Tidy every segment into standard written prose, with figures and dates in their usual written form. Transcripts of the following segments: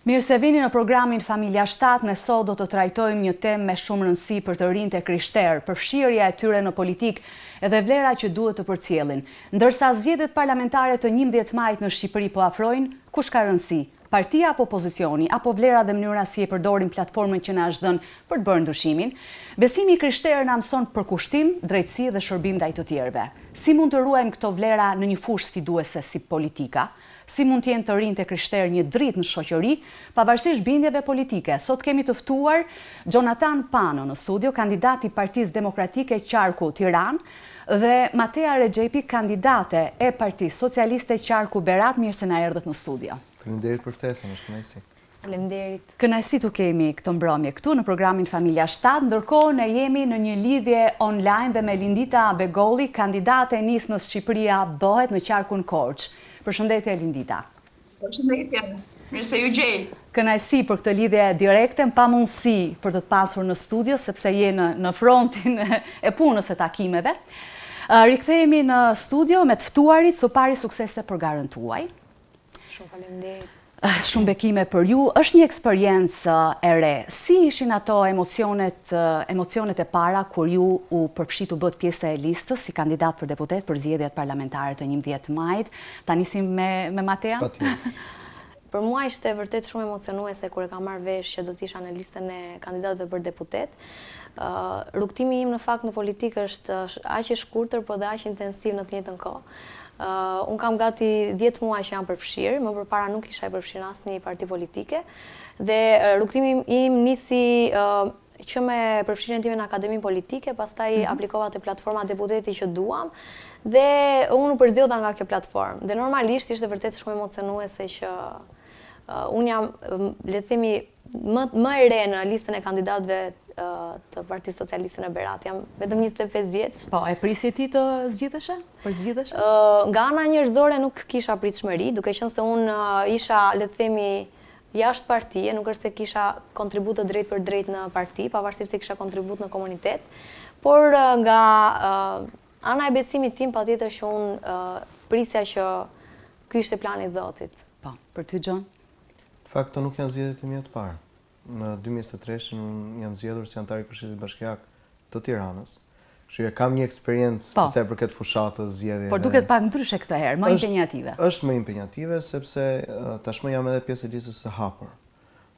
Mirë se vini në programin Familja 7, ne sot do të trajtojmë një temë me shumë rëndësi për të rinjtë e krishterë, përfshirja e tyre në politikë edhe vlera që duhet të përcjellin. Ndërsa zgjedhjet parlamentare të 11 majit në Shqipëri po afrojnë, kush ka rëndësi? Partia apo opozicioni, apo vlera dhe mënyra si e përdorim platformën që na është dhënë për të bërë ndryshimin? Besimi i krishterë na mëson përkushtim, drejtësi dhe shërbim ndaj të tjerëve. Si mund të ruajmë këto vlera në një fushë sfiduese si politika? Si mund të jenë të rinjtë e krishterë një dritë në shoqëri, pavarësisht bindjeve politike? Sot kemi të ftuar Jonathan Pano në studio, kandidat i Partisë Demokratike Qarku Tiranë, dhe Matea Rexhepi, kandidate e Partisë Socialiste Qarku Berat. Mirë se na erdhët në studio. Faleminderit për ftesën, është kënaqësi. Faleminderit. Kënaqësi tu kemi këtë mbrëmje këtu në programin Familja 7, ndërkohë ne jemi në një lidhje online dhe me Lindita Begolli, kandidate e nismës Shqipëria bëhet në Qarkun Korç. Përshëndetje Lindita. Përshëndetje. Mirë se ju gjej. Kënaqësi për këtë lidhje direkte, pa mundësi për të pasur në studio sepse je në frontin e punës së takimeve. Rikthehemi në studio me të ftuarit, së pari suksese për garën tuaj. Shumë faleminderit. Shumë bekime për ju. Është një eksperiencë e re. Si ishin ato emocionet e para kur ju u përfshitu bët pjesë e listës si kandidat për deputet për zgjedhjet parlamentare të 11 majit? Ta nisim me Matea? Për mua ishte vërtet shumë emocionuese kur e kam marrë vesh që do të isha në listën e kandidatëve për deputet. Rrugtimi im në fakt në politikë është aq i shkurtër, por dhe aq intensiv në të njëjtën kohë. Unë kam gati 10 muaj që jam përfshirë, më përpara nuk isha i përfshirë asnjë parti politike, dhe rrugtimi im nisi që me përfshirjen time në akademinë politike, pastaj aplikova te platforma deputeti që duam, dhe unë u përzgjodha nga kjo platformë. Dhe normalisht ishte vërtet shumë emocionuese që unë jam, le të themi, më e re në listën e kandidatëve të Partisë Socialiste në Berat. Jam vetëm 25 vjeç. Po, e prisje ti të zgjidheshe? Nga ana njerëzore nuk kisha pritshmëri, duke qenë se unë isha, le të themi, jashtë partie, nuk është se kisha kontribut të drejt për drejt në parti, pavarësisht se kisha kontribut në komunitet, por nga ana e besimit tim, patjetër që unë prisja që ky ishte plani i Zotit. Po, për ty Gjon? Në fakt, këto nuk janë zgjedhjet e mia të para. Në 2023 unë jam zgjedhur si antar i Këshillit Bashkiak të Tiranës. Kështu që kam një eksperiencë sa i përket fushatës, zgjedhjeve. Por duket pak ndryshe këtë herë, më impenjative. Është më impenjative sepse tashmë jam edhe pjesë e listës së hapur.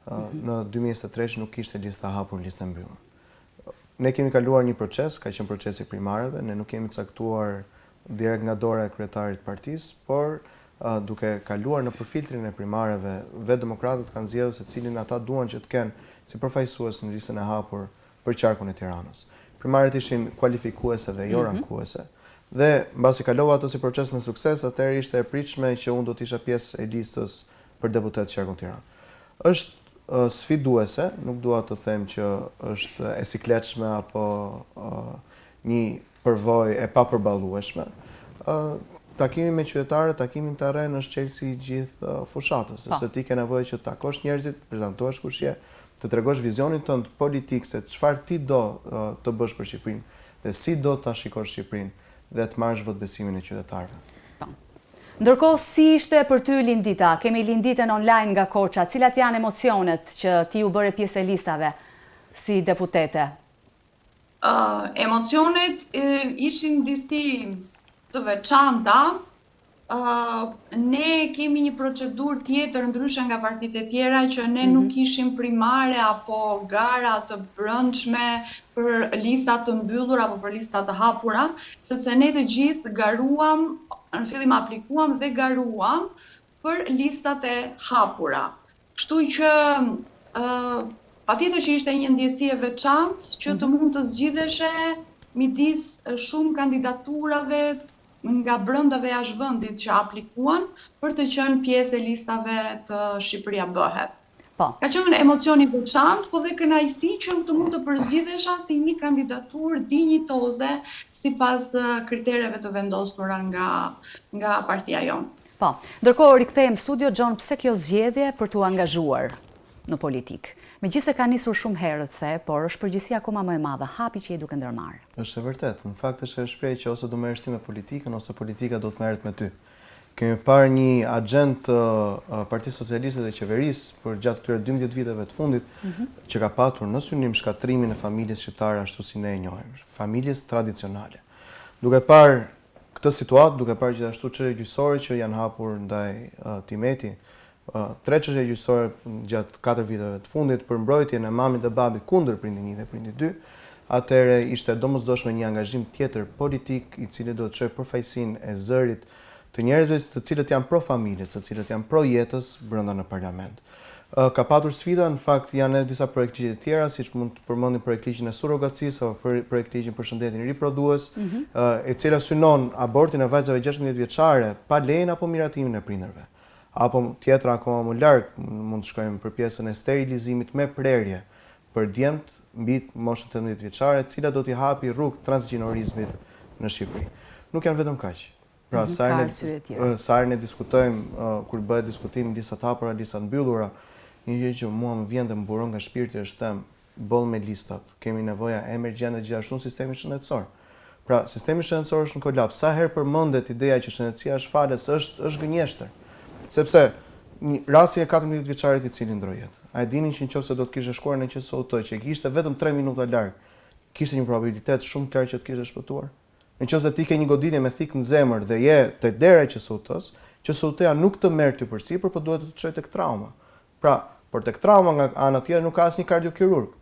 Në 2023 nuk kishte listë e hapur, listë e mbyllur. Ne kemi kaluar një proces, ka qenë procesi primareve, ne nuk kemi caktuar direkt nga dora e kryetarit të partisë, por duke kaluar në përfiltrin e primareve, vetë demokratët kanë zgjedhur se cilin ata duan që të kenë si përfaqësues në listën e hapur për Qarkun e Tiranës. Primarët ishin kualifikuese dhe jo rankuese. Dhe mbasi kalova ato si proces me sukses, atëherë ishte e pritshme që unë do të isha pjesë e listës për deputet Qarkun Tiranë. Është sfiduese, nuk dua të them që është e sikletshme apo një përvojë e papërballueshme. Takimi me qytetarët, takimin të arren është çelësi i gjithë fushatës, sepse ti ke nevojë që të takosh njerëzit, prezantohesh kush je, të tregosh vizionin tënd politik se çfarë ti do të bësh për Shqipërinë dhe si do ta shikosh Shqipërinë dhe të marrësh votbesimin e qytetarëve. Ndërkohë, si ishte për ty Lindita? Kemi Linditën online nga Korça. Cilat janë emocionet që ti u bëre pjesë e listave si deputete? Emocionet ishin disi të veçanta. Ne kemi një procedurë tjetër ndryshe nga partitë e tjera që ne nuk kishim primare apo gara të brendshme për lista të mbyllura apo për lista të hapura, sepse ne të gjithë garuam, në fillim aplikuam dhe garuam për listat e hapura. Kështu që patjetër që ishte një ndjesi e veçantë që të mund të zgjidheshe midis shumë kandidaturave nga brenda dhe jashtë vendit që aplikuan për të qenë pjesë e listave të Shqipëria bëhet. Ka qenë emocion i veçantë, po dhe kënaqësi që të mund të përzgjidhesha si një kandidaturë dinjitoze sipas kritereve të vendosura nga partia jonë. Po, ndërkohë rikthehem studio, Gjon, pse kjo zgjedhje për t'u angazhuar në politikë? Megjithëse ka nisur shumë herët, por është përgjegjësia akoma më e madhe, hapi që je duke ndërmarrë. Është e vërtetë. Në fakt është e shprehje që ose do merresh ti me politikën ose politika do të merret me ty. Kemi parë një agent të Partisë Socialiste dhe Qeverisë për gjatë këtyre 12 viteve të fundit që ka patur në synim shkatrimin e familjes shqiptare ashtu si ne e njohim, familjes tradicionale. Duke parë këtë situatë, duke parë gjithashtu çështje gjyqësore që janë hapur ndaj Timeti, 3 çështje gjyqësore gjatë 4 viteve të fundit për mbrojtjen e mamit dhe babit kundër prindit 1 dhe prindit 2, atëherë ishte domosdoshme një angazhim tjetër politik i cili do të çojë përfaqësinë e zërit të njerëzve të cilët janë pro familjes, të cilët janë pro jetës brenda në parlament. Ka patur sfida, në fakt janë edhe disa projektligje të tjera, siç mund të përmendim projektligjin e surrogacisë apo projektligjin për shëndetin riprodhues, e cila synon abortin e vajzave 16 vjeçare pa lejen apo miratimin e prindërve. Apo tjetra akoma më larg, mund të shkojmë për pjesën e sterilizimit me prerje për djemt mbi moshën 18 vjeçare, e cila do t'i hapi rrugë transgjinorizmit në Shqipëri. Nuk janë vetëm kaq. Pra, sa herë ne diskutojmë, kur bëhet diskutim disa të hapura, disa të mbyllura, një gjë që mua më vjen dhe më buron nga shpirti është them, boll me listat. Kemi nevoja emergjente gjithashtu në sistemin shëndetësor. Pra, sistemi shëndetësor është në kolaps. Sa herë përmendet ideja që shëndetësia është falas, është gënjeshtër. Sepse rasti e 14 vjeçarit i cili ndroi jetë. A e dinin që nëse do të kishte shkuar në QSOT, që kishte vetëm 3 minuta larg, kishte një probabilitet shumë të lartë që të kishte shpëtuar? Nëse ti ke një goditje me thik në zemër dhe je te dera e QSOT-s, QSOT-ja nuk të merr ty përsipër, por duhet të të çojë tek trauma. Pra, por tek trauma nga ana tjetër nuk ka asnjë kardiokirurg.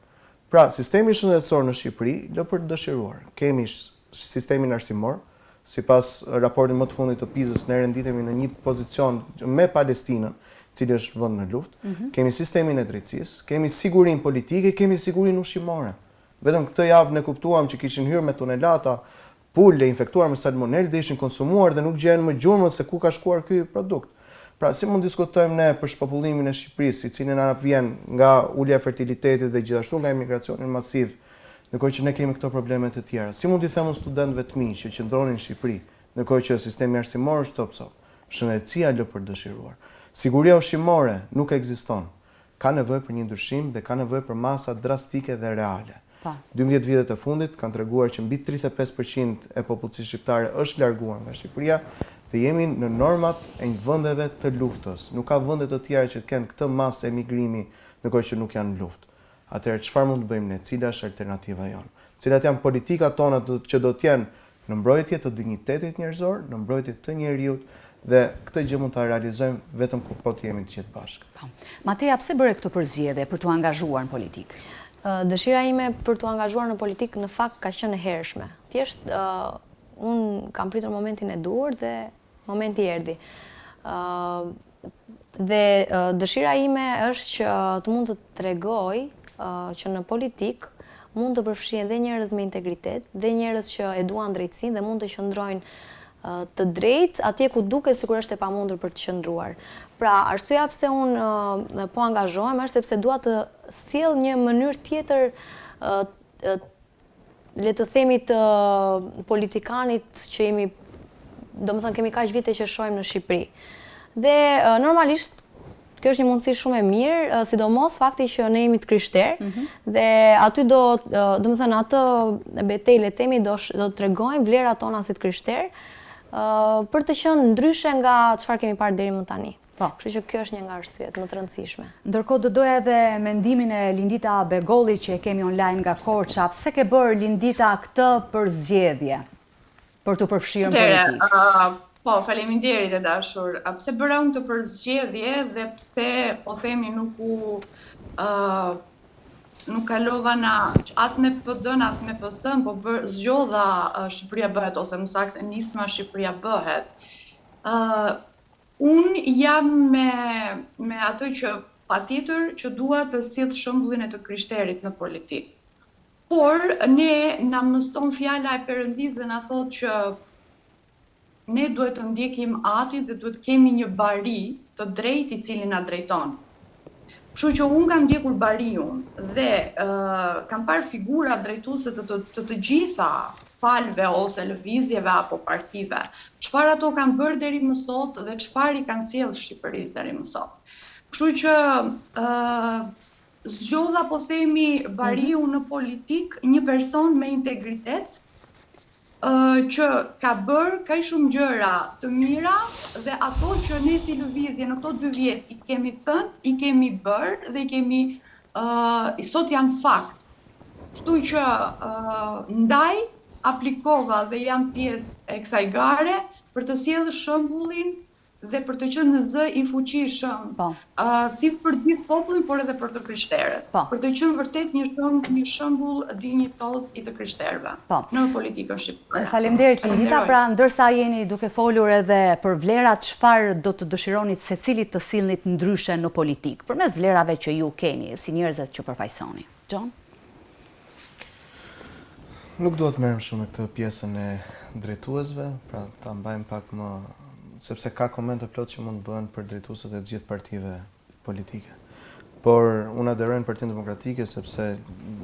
Pra, sistemi shëndetësor në Shqipëri lë për të dëshiruar. Kemi sistemin arsimor, sipas raportit më të fundit të PISA-s, ne renditemi në një pozicion me Palestinën, cili është vend në luftë. Kemi sistemin e drejtësisë, kemi sigurinë politike, kemi sigurinë ushqimore. Vetëm këtë javë ne kuptuam që kishin hyrë me tonelata pule infektuar me salmonellë dhe ishin konsumuar dhe nuk gjehen më gjurmët se ku ka shkuar ky produkt. Pra, si mund diskutojmë ne për shpopullimin e Shqipërisë, i cili na vjen nga ulja e fertilitetit dhe gjithashtu nga emigracioni masiv, ndërkohë që ne kemi këto probleme të tjera. Si mund t'i them studentëve të mi që qëndronin në Shqipëri, ndërkohë që sistemi arsimor është top-top, shëndetësia lë për dëshiruar. Siguria ushqimore nuk ekziston. Ka nevojë për një ndryshim dhe ka nevojë për masa drastike dhe reale. 12 vitet e fundit kanë treguar që mbi 35% e popullsisë shqiptare është larguar nga Shqipëria dhe jemi në normat e një vendeve të luftës. Nuk ka vende të tjera që të kenë këtë masë emigrimi ndërkohë që nuk janë në luftë. Atëherë çfarë mund të bëjmë ne? Cila është alternativa jonë? Cilat janë politikat tona që do të jenë në mbrojtje të dinjitetit njerëzor, në mbrojtje të njeriut dhe këtë gjë mund ta realizojmë vetëm kur po të jemi të gjithë bashkë. Mateja, pse bëre këtë përzgjedhje për t'u angazhuar në politikë? Dëshira ime për t'u angazhuar në politikë në fakt ka qenë e hershme. Thjesht unë kam pritur momentin e duhur dhe momenti erdhi. Dhe dëshira ime është që të mund të tregoj që në politikë mund të përfshihen dhe njerëz me integritet, dhe njerëz që e duan drejtësinë dhe mund të qëndrojnë të drejt atje ku duket sikur është e pamundur për të qëndruar. Pra, arsyeja pse unë po angazhohem është sepse dua të sjell një mënyrë tjetër, le të themi, të politikanit që jemi, domethënë kemi kaq vite që shohim në Shqipëri. Dhe normalisht kjo është një mundësi shumë e mirë, sidomos fakti që ne jemi të krishterë dhe aty domethënë atë betejë le themi do të tregojmë vlerat tona si të krishterë, për të qenë ndryshe nga çfarë kemi parë deri më tani. Kështu që kjo është një nga arsyet më të rëndësishme. Ndërkohë do doja edhe mendimin e Lindita Begolli që e kemi online nga Korça. Pse ke bërë Lindita këtë përzgjedhje për të përfshirë në politikë? Po, faleminderit e dashur. Pse bëra unë të përzgjedhje dhe pse po themi nuk kalova as me PD-n, as me PS-n, po zgjodha Shqipëria bëhet, ose më saktë nisma Shqipëria bëhet. Unë jam me atë që patjetër që dua të sjell shembullin e të krishterit në politikë. Por ne na mëston fjala e Perëndis dhe na thotë që ne duhet të ndjekim atin dhe duhet kemi një bari të drejtë i cili na drejton. Kështu që unë kam ndjekur bariun dhe kam parë figura drejtuese të gjitha palëve ose lëvizjeve apo partive. Çfarë ato kanë bërë deri më sot dhe çfarë i kanë sjellë Shqipërisë deri më sot. Kështu që zgjodha, po themi, bariu në politikë një person me integritet, që ka bërë kaq shumë gjëra të mira dhe ato që ne si lëvizje në këto 2 vjet i kemi thënë, i kemi bërë dhe i kemi sot janë fakt. Kështu që ndaj aplikova dhe jam pjesë e kësaj gare për të sjellë shembullin dhe për të qenë në zë i fuqishëm, si për gjithë popullin, por edhe për të krishterët. Për të qenë vërtet një shembull dinjitoz i të krishterëve në politikën shqiptare. Faleminderit Lindita, pra ndërsa jeni duke folur edhe për vlerat, çfarë do të dëshironit secilit të sillnit ndryshe në politikë, përmes vlerave që ju keni, si njerëzit që përfaqësoni. John? Nuk duhet merrem shumë me këtë pjesën e drejtuesve, pra ta mbajmë pak më, sepse ka komente plot që mund të bëhen për drejtuesët e të gjithë partive politike. Por unë aderoj në Partinë Demokratike sepse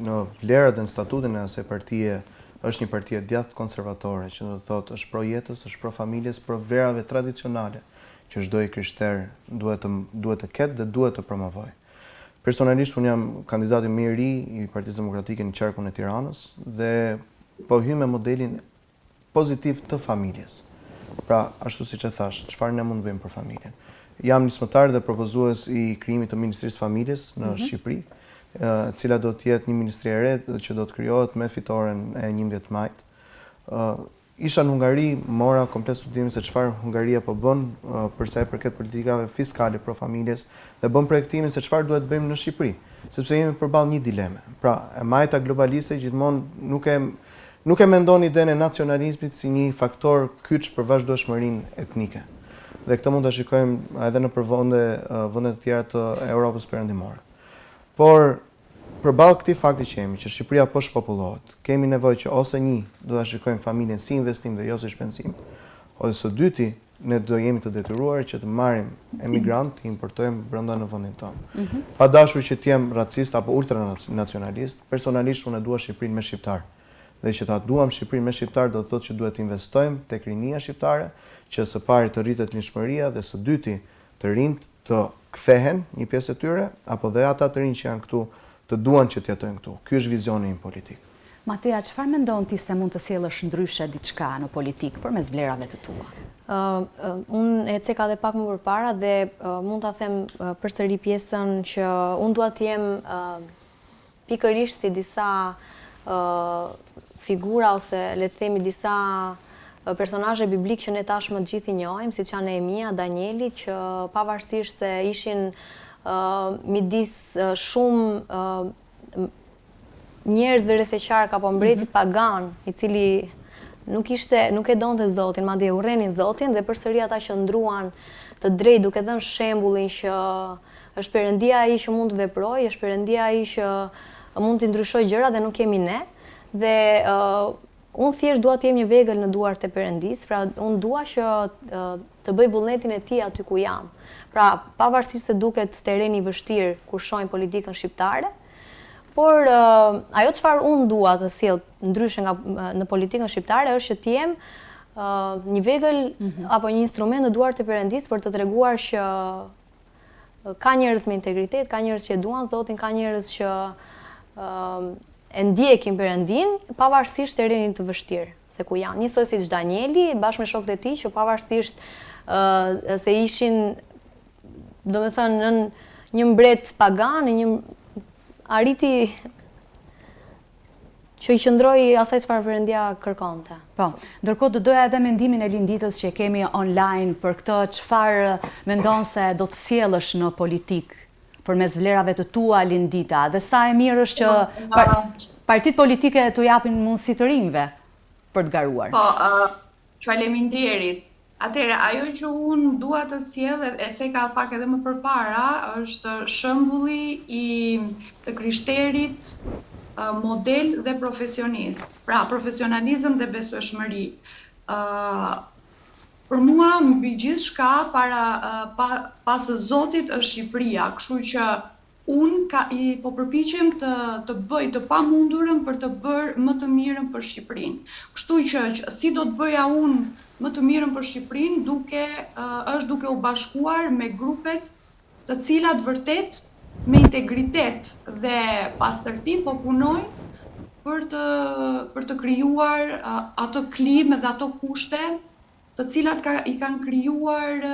në vlerat dhe në statutin e asaj partie është një partie djathtë konservatore, që do të thotë është pro jetës, është pro familjes, pro vlerave tradicionale që çdo i krishter duhet të ketë dhe duhet të promovojë. Personalisht unë jam kandidati më i ri i Partisë Demokratike në qarkun e Tiranës dhe po hyj me modelin pozitiv të familjes. Pra, ashtu siç e thash, çfarë ne mund të bëjmë për familjen. Jam nismëtar dhe propozues i krijimit të Ministrisë Familjes në Shqipëri, e cila do të jetë një ministri e re që do të krijohet me fitoren e 11 majit. Isha në Hungari, mora komplet studimin se çfarë Hungaria po bën për sa i përket politikave fiskale pro familjes dhe bën projektimin se çfarë duhet bëjmë në Shqipëri, sepse jemi përballë një dileme. Pra, e majta globaliste gjithmonë nuk e mendon idenë e nacionalizmit si një faktor kyç për vazhdueshmërinë etnike. Dhe këtë mund ta shikojmë edhe në vende të tjera të Europës perëndimore. Por përballë këtij fakti që jemi, që Shqipëria po shpopullohet, kemi nevojë që ose do ta shikojmë familjen si investim dhe jo si shpenzim, ose së dyti ne do jemi të detyruar që të marrim emigrant të importojmë brenda në vendin tonë. Pa dashur që të jem racist apo ultranacionalist, personalisht unë dua Shqipërinë me shqiptar. Dhe që ta duam Shqipërinë me shqiptar do të thotë që duhet të investojmë tek rinia shqiptare, që së pari të rritet linjshmëria dhe së dyti të rinjt të kthehen një pjesë e tyre, apo dhe ata të rinj që janë këtu të duan që të jetojnë këtu. Ky është vizioni im politik. Matea, çfarë mendon ti se mund të sjellësh ndryshe diçka në politikë përmes vlerave të tua? Unë e ceka edhe pak më përpara dhe mund ta them përsëri pjesën që unë dua të jem pikërisht si disa figura ose le të themi disa personazhe biblik që ne tashmë të gjithë i njohim, siç janë Nehemia, Danieli, që pavarësisht se ishin midis shumë njerëzve rrethëqark apo mbretit pagan, i cili nuk e donte Zotin, madje e urrenin Zotin, dhe përsëri ata që ndruan të drejtë duke dhënë shembullin që është Perëndia ai që mund të veprojë, është Perëndia ai që mund të ndryshojë gjëra dhe nuk jemi ne. Dhe unë thjesht dua të jem një vegël në duart e Perëndisë, pra unë dua që të bëj vullnetin e tij aty ku jam. Pra, pavarësisht se duket terreni i vështirë kur shohim politikën shqiptare, por ajo çfarë unë dua të sjell ndryshe në politikën shqiptare është që të jem një vegël apo një instrument në duart e Perëndisë për të treguar që ka njerëz me integritet, ka njerëz që e duan Zotin, ka njerëz që e ndjekin Perëndin, pavarësisht terrenit të vështirë se ku janë. Njësoj siç Danieli, bashkë me shokët e tij, që pavarësisht se ishin, domethënë, në një mbret pagan, arriti që i qëndroi asaj çfarë Perëndia kërkonte. Po, ndërkohë do doja edhe mendimin e Linditës që e kemi online për këtë, çfarë mendon se do të sjellësh në politikë përmes vlerave të tua, Lindita, dhe sa e mirë është që partitë politike t'u japin mundësi të rinjve për të garuar. Po, faleminderit. Atëherë, ajo që unë dua të sjell, e ceka pak edhe më përpara, është shembulli i të krishterit model dhe profesionist. Pra, profesionalizëm dhe besueshmëri. Për mua, mbi gjithçka pas Zotit është Shqipëria, kështu që unë po përpiqem të bëj të pamundurën për të bërë më të mirën për Shqipërinë. Kështu që si do të bëja unë më të mirën për Shqipërinë, është duke u bashkuar me grupet të cilat vërtet me integritet dhe pastërti po punojnë për të krijuar ato klimë dhe ato kushte të cilat i kanë krijuar,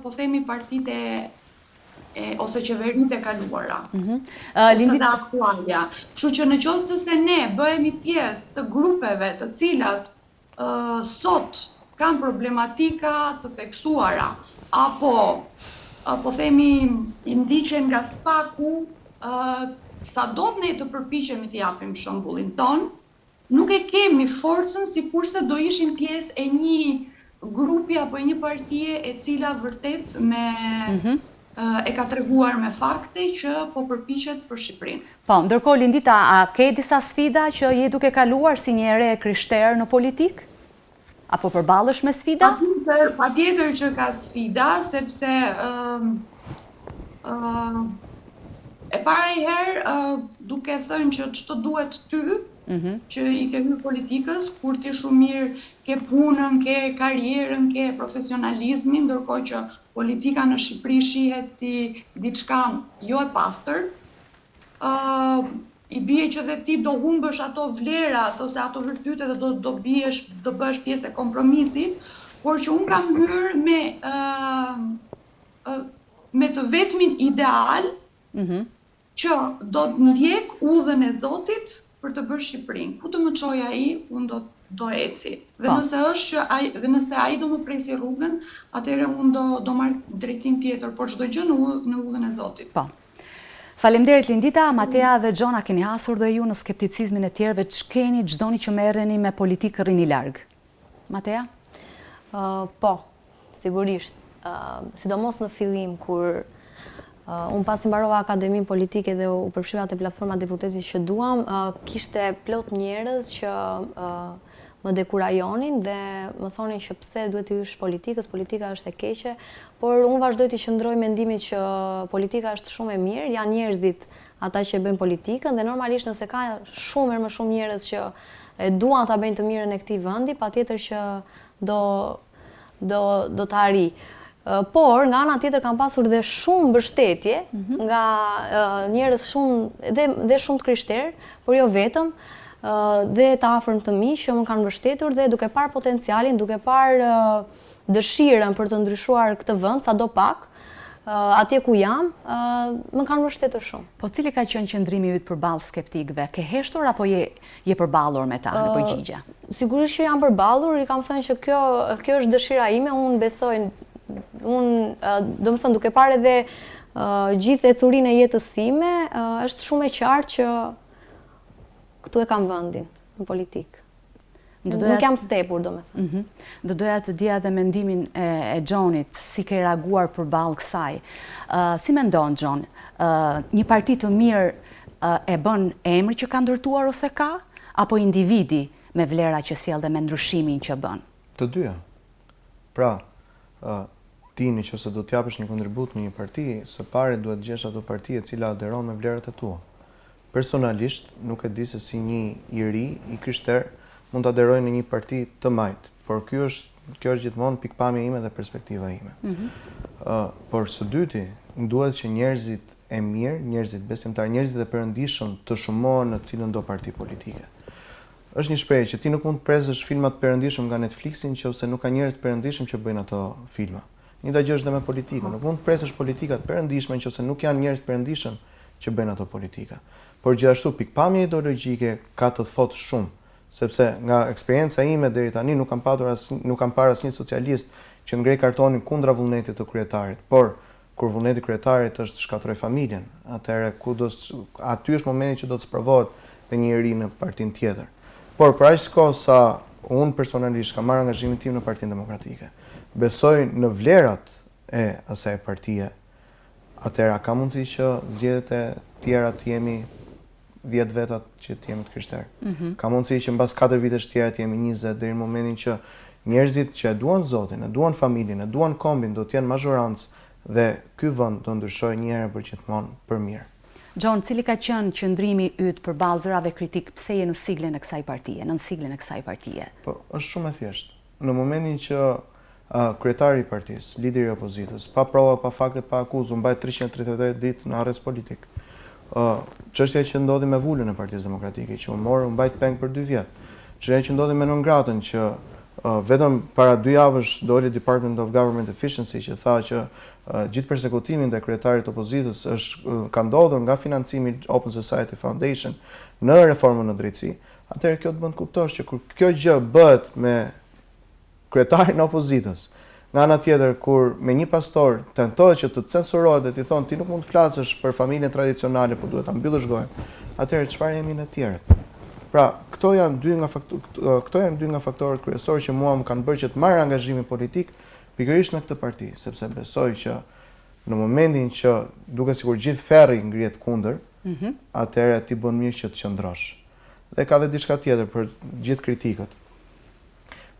po themi, partitë ose qeveritë e kaluara. Ose dhe aktualja. Kështu që nëse se ne bëhemi pjesë të grupeve të cilat sot kanë problematika të theksuara, apo po themi i ndiqen nga spaku, sado ne të përpiqemi të japim shembullin ton, nuk e kemi forcën sikurse do ishim pjesë e një grupi apo e një partie e cila vërtet e ka treguar me fakte që po përpiqet për Shqipërinë. Po, ndërkohë Lindita, a ke disa sfida që je duke kaluar si një ere krishterë në politikë? Apo përballesh me sfida? Patjetër që ka sfida, sepse e para i herë duke thënë që ç'to duhet ty, që i ke hyrë politikës, kur ti shumë mirë ke punën, ke karrierën, ke profesionalizmin, ndërkohë që politika në Shqipëri shihet si diçka jo e pastër. I bie që dhe ti do humbësh ato vlerat ose ato virtyte dhe do bëhesh pjesë e kompromisit, por që unë kam hyrë me të vetmin ideal që do të ndjek udhën e Zotit për të bërë Shqipërinë. Ku të më çojë ai, unë do eci. Dhe nëse ai do më presi rrugën, atëherë unë do marr drejtim tjetër, por çdo gjë në udhën e Zotit. Po. Faleminderit Lindita, Matea dhe Gjona, keni hasur dhe ju në skepticizmin e tjerëve, ç'keni çdoni që merreni me politikë rrini larg. Matea? Po, sigurisht. Sidomos në fillim kur unë pasi mbarova akademinë politike dhe u përfshiva te platforma deputetit që duam, kishte plot njerëz që më dekurajonin dhe më thonin që pse duhet të hysh politikës, politika është e keqe, por unë vazhdoj të qëndroj mendimit që politika është shumë e mirë, janë njerëzit ata që bëjnë politikën dhe normalisht nëse ka shumë më shumë njerëz që e duan ta bëjnë të mirën e këtij vendi, patjetër që do të arrijë. Por nga ana tjetër kam pasur dhe shumë mbështetje nga njerëz shumë dhe shumë të krishterë, por jo vetëm, dhe të afërm të mi që më kanë mbështetur dhe duke parë potencialin, duke parë dëshirën për të ndryshuar këtë vend sado pak, atje ku jam, më kanë mbështetur shumë. Po cili ka qenë qëndrimi yt përballë skeptikëve? Ke heshtur apo je përballur me ta në përgjigje? Sigurisht që jam përballur, i kam thënë që kjo është dëshira ime, unë besoj, domethënë duke parë edhe gjithë ecurinë e jetës time, është shumë e qartë që këtu e kam vendin në politikë. Nuk jam stepur, domethënë. Do doja të dija edhe mendimin e Gjonit, si ke reaguar përballë kësaj. Si mendon Gjon, një parti të mirë e bën emri që ka ndërtuar ose ka, apo individi me vlera që sjell dhe me ndryshimin që bën? Të dyja. Pra, ti nëse do të japësh një kontribut në një parti, së pari duhet të gjesh ato parti e cila aderon me vlerat e tua. Personalisht, nuk e di se si një i ri, i krishter, mund të aderojë në një parti të majt, por kjo është gjithmonë pikpamja ime dhe perspektiva ime. Por së dyti, duhet që njerëzit e mirë, njerëzit besimtar, njerëzit e perëndishëm të shumohen në cilën do parti politike. Është një shprehje që ti nuk mund të presësh filmat perëndishëm nga Netflixi nëse nuk ka njerëz perëndishëm që bëjnë ato filma. Njëjta gjë është edhe me politikën. Nuk mund të presësh politikat perëndishme nëse nuk janë njerëz perëndishëm që bëjnë ato politika. Por gjithashtu pikpamja ideologjike ka të thotë shumë, sepse nga eksperienca ime deri tani nuk kam parë asnjë socialist që ngrej kartonin kundra vullnetit të kryetarit, por kur vullneti i kryetarit është shkatërroj familjen, atëherë aty është momenti që do të sprovohet dhe një ri në partinë tjetër. Por për aq kohë sa unë personalisht kam marrë angazhimin tim në Partinë Demokratike, besoj në vlerat e asaj partie, atëherë ka mundësi që zgjedhjet e tjera të jemi 10 vetat që të jemi të krishterë. Ka mundësi që mbas 4 vitesh tjera të jemi 20 deri në momentin që njerëzit që e duan Zotin, e duan familjen, e duan kombin, do të jenë mazhorancë dhe ky vend do ndryshojë një herë për gjithmonë për mirë. Gjon, cili ka qenë qëndrimi yt përballë zërave kritik, pse je në siglën e kësaj partie, në siglën e kësaj partie? Po, është shumë e thjeshtë. Në momentin që kryetari i partisë, lideri i opozitës, pa prova, pa fakte, pa akuzë, mbaj 333 ditë në arrest politik. çështja që ndodhi me Vulën e Partisë Demokratike, që u mbajt peng për 2 vjet. Çështja që ndodhi me Nongratën, që vetëm para 2 javësh doli Department of Government Efficiency që tha që gjithë persekutimin ndaj kryetarit opozitës ka ndodhur nga financimi Open Society Foundation në reformën në drejtësi. Atëherë kjo të bën të kuptosh që kur kjo gjë bëhet me kryetarin e opozitës, nga ana tjetër kur me një pastor tentohet që të censurohet dhe t'i thonë ti nuk mund të flasësh për familjen tradicionale, por duhet ta mbyllësh gojën. Atëherë çfarë jemi në të tjerët? Pra, këto janë dy nga faktorët kryesorë që mua më kanë bërë që të marr angazhimin politik pikërisht në këtë parti, sepse besoj që në momentin që duket sikur gjithë ferri ngrihet kundër, atëherë ti bën mirë që të qëndrosh. Dhe ka dhe diçka tjetër për gjithë kritikët.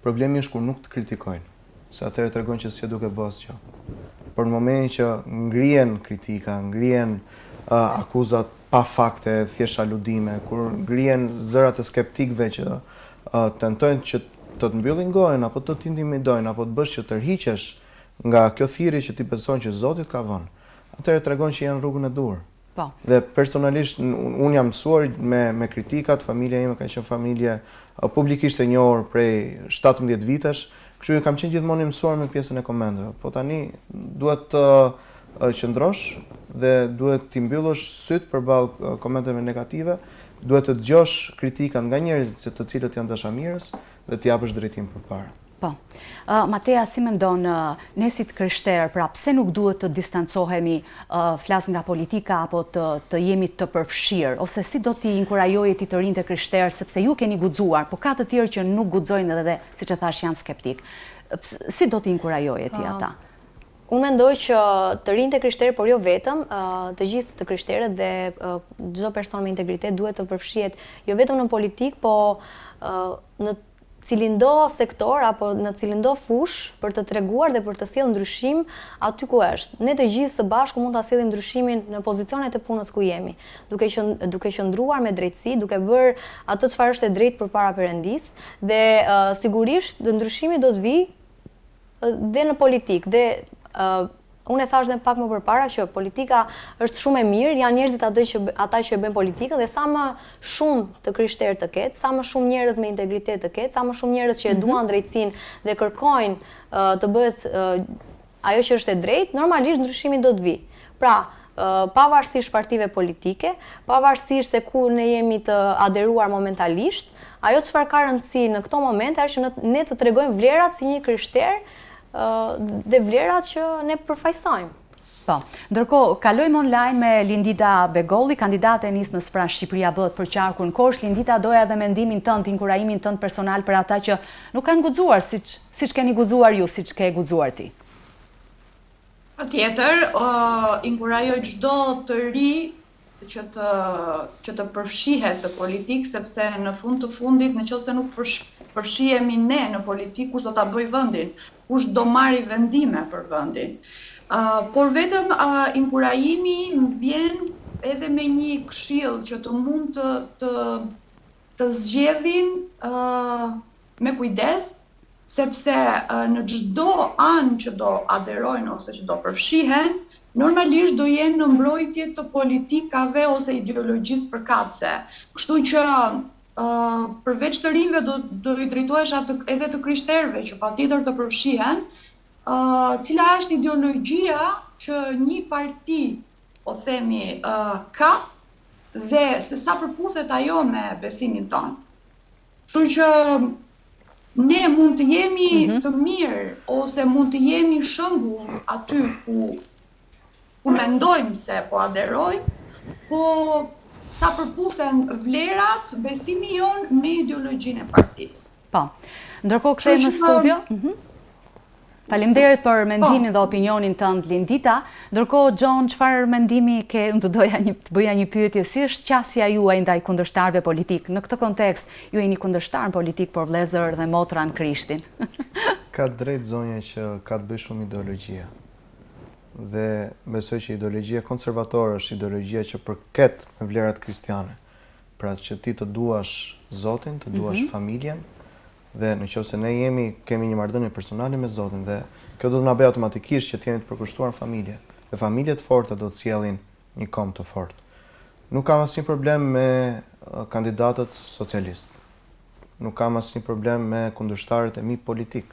Problemi është kur nuk të kritikojnë, se atëherë tregon që s'e duke bërë asgjë. Por në momentin që ngrihen kritika, ngrihen akuzat pa fakte, thjesht aludime, kur ngrihen zërat e skeptikëve që tentojnë që të mbyllin gojën apo të intimidojnë apo të bësh që të rhiqesh nga kjo thirrje që ti beson që Zoti ka vënë. Atëherë tregon që janë rrugën e dur. Po. Dhe personalisht unë jam mësuar me kritikat, familja ime ka qenë familje publikisht e njohur prej 17 vitesh, kështu që kam qenë gjithmonë i mësuar me pjesën e komenteve. Po tani duhet të qëndrosh dhe duhet t'i mbyllësh syt përballë komenteve negative, duhet të dëgjosh kritikat nga njerëzit të cilët janë dashamirës dhe t'i japësh drejtim përpara. Po. Matea, si mendon ne si të krishterë, pra pse nuk duhet të distancohemi flas nga politika apo të jemi të përfshirë, ose si do t'i inkurajoje ti të rinjtë e krishterë, sepse ju keni guxuar, po ka të tjerë që nuk guxojnë edhe siç e thash janë skeptik. Si do t'i inkurajoje ti ata? Unë mendoj që të rinjtë e krishterë, por jo vetëm, të gjithë të krishterët dhe çdo person me integritet duhet të përfshihet jo vetëm në politik, po në cilindo sektor apo në cilindo fush për të treguar dhe për të sjellë ndryshim aty ku është. Ne të gjithë së bashku mund ta sjellim ndryshimin në pozicionet e punës ku jemi, duke qëndruar me drejtësi, duke bërë atë çfarë është e drejtë përpara Perëndis dhe sigurisht ndryshimi do të vijë dhe në politikë dhe unë e thash dhe pak më përpara që politika është shumë e mirë, janë njerëzit ata që e bëjnë politikën dhe sa më shumë të krishterë të ketë, sa më shumë njerëz me integritet të ketë, sa më shumë njerëz që e duan drejtësinë dhe kërkojnë të bëhet ajo që është e drejtë, normalisht ndryshimi do të vijë. Pra, pavarësisht partive politike, pavarësisht se ku ne jemi të aderuar momentalisht, ajo çfarë ka rëndësi në këto momente është që ne të tregojmë vlerat si një krishter dhe vlerat që ne përfaqësojmë. Po, ndërkohë, kalojmë online me Lindita Begolli, kandidate e nismës pra Shqipëria bëhet për qarkun kosh. Lindita, doja edhe mendimin tënd, inkurajimin tënd personal për ata që nuk kanë guxuar siç keni guxuar ju, siç ke guxuar ti. Patjetër, inkurajoj çdo të ri që të përfshihet në politikë, sepse në fund të fundit, nëse nuk përfshihemi ne në politikë, kush do ta bëjë vendin, kush do marrë vendime për vendin. Por vetëm inkurajimi më vjen edhe me një këshill që të mund të zgjedhin me kujdes, sepse në çdo anë që do aderojnë ose që do përfshihen, normalisht do jenë në mbrojtje të politikave ose ideologjisë përkatëse. Kështu që përveç të rinjve do i drejtohesh edhe të krishterëve që patjetër të përfshihen, cila është ideologjia që një parti, po themi, ka dhe se sa përputhet ajo me besimin tonë. Kështu që ne mund të jemi të mirë ose mund të jemi shembull aty ku mendojmë se po aderojmë, po sa përputhen vlerat, besimi jonë me ideologjinë e partisë. Po. Ndërkohë kthehemi në studio. Faleminderit për mendimin dhe opinionin tënd, Lindita. Ndërkohë, John, çfarë mendimi ke? Unë të bëja një pyetje, si është qasja juaj ndaj kundërshtarëve politik? Në këtë kontekst, ju jeni kundërshtar politik, por vëllezër dhe motra në Krishtin. Ka drejt zonja që ka të bëjë shumë ideologjia. Dhe besoj që ideologjia konservatore është ideologjia që përket me vlerat kristiane. Pra që ti të duash Zotin, të duash familjen, dhe nëse ne kemi një marrëdhënie personale me Zotin dhe kjo do të na bëjë automatikisht që të jemi të përkushtuar familje. Dhe familjet forta do të sjellin një kom të fortë. Nuk kam asnjë problem me kandidatët socialistë. Nuk kam asnjë problem me kundërshtarët e mi politik.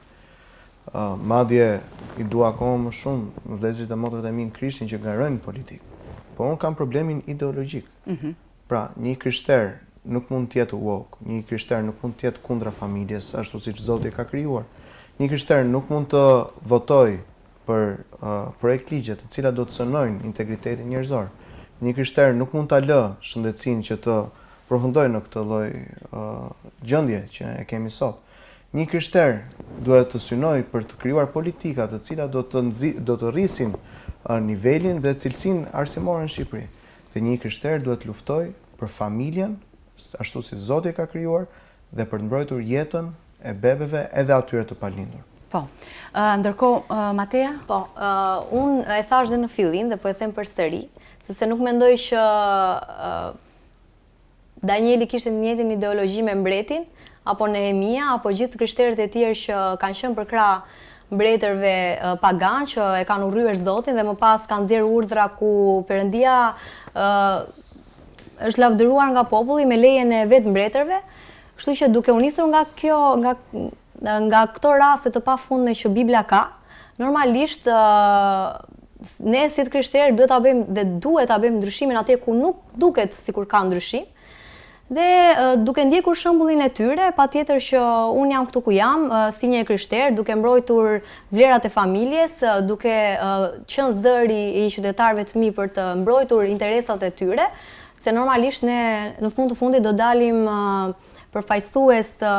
Madje i dua akoma më shumë vëllezërit e motrat e mi në Krishtin që garojnë në politikë. Po unë kam problemin ideologjik. Pra, një krishter nuk mund të jetë woke, një krishter nuk mund të jetë kundra familjes, ashtu siç Zoti ka krijuar. Një krishter nuk mund të votojë për projekt ligje të cilat do të cënojnë integritetin njerëzor. Një krishter nuk mund ta lë shëndetësinë që të përfundojë në këtë lloj gjendje që e kemi sot. Një krishter duhet të synojë për të krijuar politika të cilat do të rrisin nivelin dhe cilësinë arsimore në Shqipëri. Dhe një krishter duhet të luftojë për familjen, ashtu si Zoti ka krijuar, dhe për të mbrojtur jetën e bebeve edhe atyre të palindur. Po. Ndërkohë, Matea? Po, unë e thash dhe në fillim dhe po e them përsëri, sepse nuk mendoj që Danieli kishte të njëjtin ideologji me mbretin, apo Nehemia, apo gjithë krishterët e tjerë që kanë qenë për krah mbretërve pagan që e kanë urryer Zotin dhe më pas kanë nxjerrë urdhra ku Perëndia është lavdëruar nga populli me lejen e vetë mbretërve. Kështu që duke u nisur nga këto raste të pafundme që Bibla ka, normalisht ne si të krishterë duhet ta bëjmë dhe duhet ta bëjmë ndryshimin atje ku nuk duket sikur ka ndryshim. Dhe duke ndjekur shembullin e tyre, patjetër që unë jam këtu ku jam, si një krishter, duke mbrojtur vlerat e familjes, duke qenë zëri i qytetarëve të mi për të mbrojtur interesat e tyre, se normalisht ne në fund të fundit do dalim përfaqësues të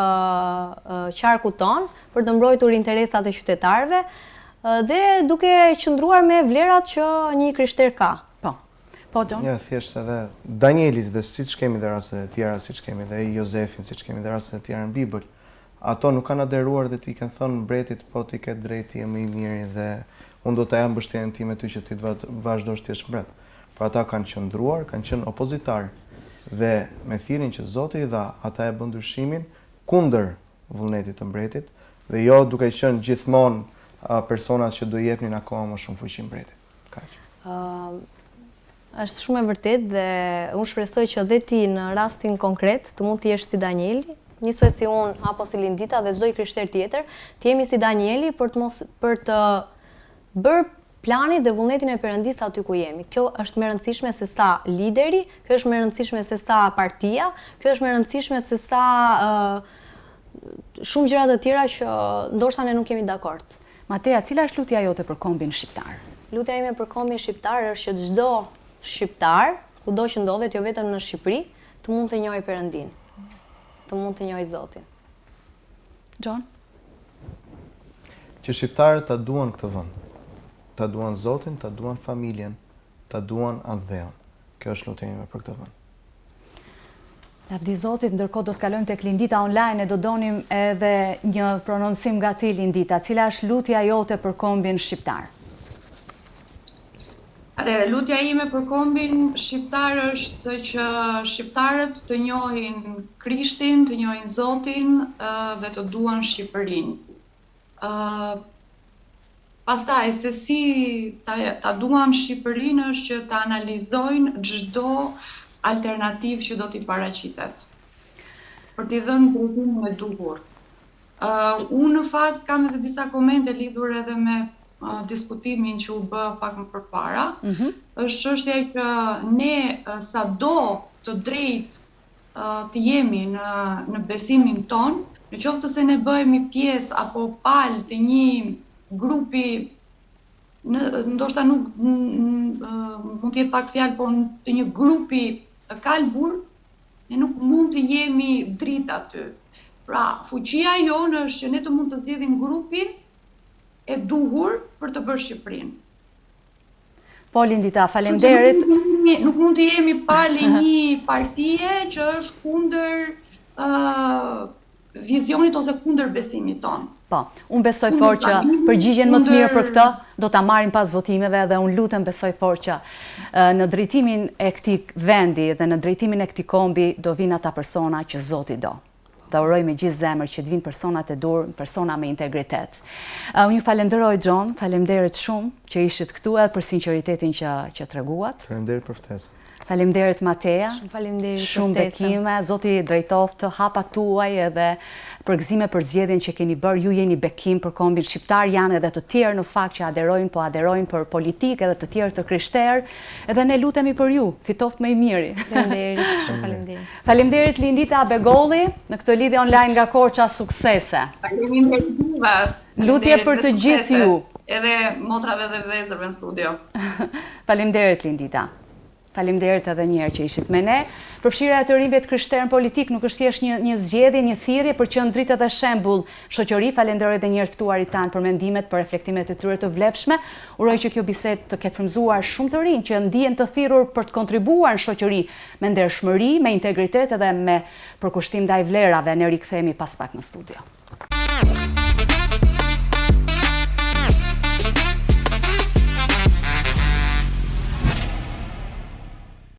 qarkut ton për të mbrojtur interesat e qytetarëve dhe duke qëndruar me vlerat që një krishter ka. Po, John? Ja, thjesht edhe Danielit dhe siç kemi dhe rastet e tjera, siç kemi dhe Jozefin, siç kemi dhe rastet e tjera në Bibël, ato nuk kanë aderuar dhe ti kanë thënë mbretit, po ti ke drejti, je më i miri dhe unë do të jap mbështetjen time ty që ti vazhdosh të jesh mbret. Por ata kanë qëndruar, kanë qenë opozitar dhe me thirrjen që Zoti i dha, ata e bën ndryshimin kundër vullnetit të mbretit dhe jo duke qenë gjithmonë personat që do jepnin akoma më shumë fuqi mbretit. Kaq. Është shumë e vërtet dhe unë shpresoj që dhe ti në rastin konkret të mund të jesh si Danieli, njësoj si unë apo si Lindita dhe çdo i krishter tjetër, të jemi si Danieli për të bërë planin dhe vullnetin e Perëndisë aty ku jemi. Kjo është më e rëndësishme se sa lideri, kjo është më e rëndësishme se sa partia, kjo është më e rëndësishme se sa shumë gjëra të tjera që ndoshta ne nuk jemi dakord. Matea, cila është lutja jote për kombin shqiptar? Lutja ime për kombin shqiptar është që çdo shqiptar, kudo që ndodhet, jo vetëm në Shqipëri, të mund të njohë Perëndin, të mund të njohë Zotin. John? Që shqiptarët ta duan këtë vend. Ta duan Zotin, ta duan familjen, ta duan atë. Kjo është lutja ime për këtë vend. Lavdi Zotit, ndërkohë do të kalojmë tek Lindita online e do donim edhe një prononcim nga ti, Lindita. Cila është lutja jote për kombin shqiptar? Atëherë, lutja ime për kombin shqiptar është që shqiptarët të njohin Krishtin, të njohin Zotin dhe të duan Shqipërinë. Pastaj, se si ta duan Shqipërinë është që ta analizojnë çdo alternativë që do t'i paraqitet, për t'i dhënë drejtimin e duhur. Unë në fakt kam edhe disa komente lidhur edhe me diskutimin që u bë pak më përpara, është çështja që ne sado të drejtë të jemi në besimin ton, në qoftë se ne bëhemi pjesë apo palë të një grupi, ndoshta nuk mund të jetë pak fjalë, por të një grupi të kalbur, ne nuk mund të jemi dritë aty. Pra, fuqia jonë është që ne të mund të zgjedhim grupin e duhur për të bërë Shqipërinë. Po, Lindita, faleminderit. Nuk mund të jemi palë një partie që është kundër vizionit ose kundër besimit tonë. Po, unë besoj fort që përgjigjen më të mirë për këtë do ta marrim pas votimeve dhe unë lutem besoj fort që në drejtimin e këtij vendi dhe në drejtimin e këtij kombi do vinë ata persona që Zoti do. Dhe uroj me gjithë zemër që të vinë personat e dur, persona me integritet. Unë ju falenderoj, John, faleminderit shumë që ishit këtu edhe për sinqeritetin që treguat. Faleminderit për ftesën. Faleminderit Mateja. Shumë faleminderit për Shumë ftesën. bekime, Zoti drejtoft të hapat tuaj edhe përgëzime për zgjedhjen që keni bërë. Ju jeni bekim për kombin shqiptar, janë edhe të tjerë në fakt që aderojnë, po aderojnë për politikë edhe të tjerë të krishterë. Edhe ne lutemi për ju, fitoft më i miri. Faleminderit, shumë faleminderit. Faleminderit Lindita Begolli në këtë lidhje online nga Korça, suksese. Faleminderit juve. Lutje për të gjithë ju. Edhe motrave dhe vëllezërve në studio. Faleminderit Lindita. Faleminderit edhe një herë që ishit me ne. Përfshirja e të rinjve të krishterë në politik nuk është thjesht një zgjedhje, një thirrje për qenë dritë dhe shembull shoqëri. Falenderoj edhe një herë ftuarit tanë për mendimet, për reflektimet e tyre të vlefshme. Uroj që kjo bisedë të ketë frymëzuar shumë të rinj që ndihen të thirrur për të kontribuar në shoqëri me ndershmëri, me integritet edhe me përkushtim ndaj vlerave. Ne rikthehemi pas pak në studio.